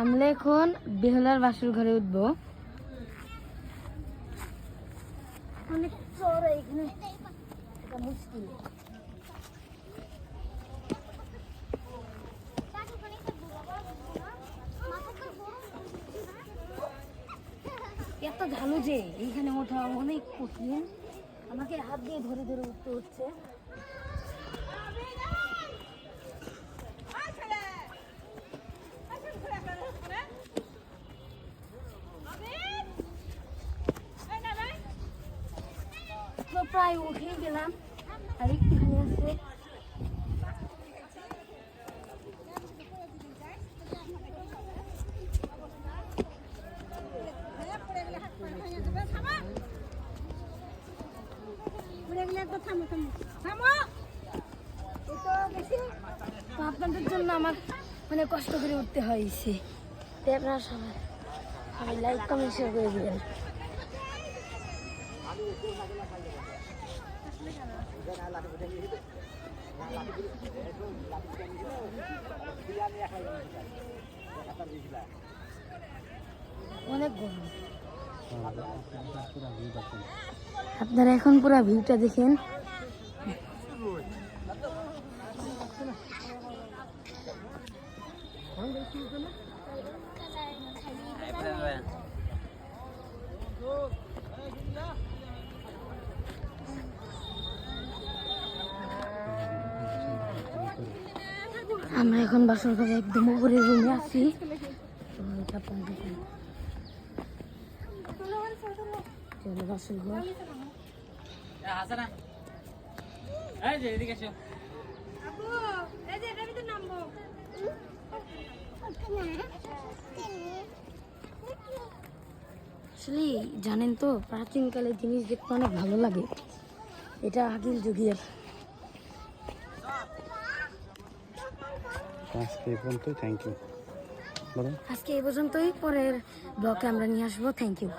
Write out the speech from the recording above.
আমরা এখন বেহুলার বাসর ঘরে উঠবো। অনেক চড়া এখানে, এটা মুশকিল। এত ঢালু যে এইখানে ওঠা অনেক কঠিন, আমাকে হাত দিয়ে ধরে ধরে উঠতে হচ্ছে। তো প্রায় উঠে গেলাম, আর একটুখানি আছে। আপনাদের জন্য আমার মানে কষ্ট করে উঠতে হয়েছে, তাই আপনারা সবাই লাইক কমেন্ট শেয়ার করে দিবেন। অনেক গরম, আপনারা এখন পুরো ভিউটা দেখেন। আমরা এখন বাসর ঘরে একদম উপরে রুমে আছি। চলো বাসর ঘর। আসলে জানেন তো, প্রাচীনকালের জিনিস দেখতে অনেক ভালো লাগে। এটা আগের যুগের। আজকে এই পর্যন্তই, থ্যাংক ইউ। আজকে এই পর্যন্তই, পরের ব্লগে আমরা নিয়ে আসবো। Thank you.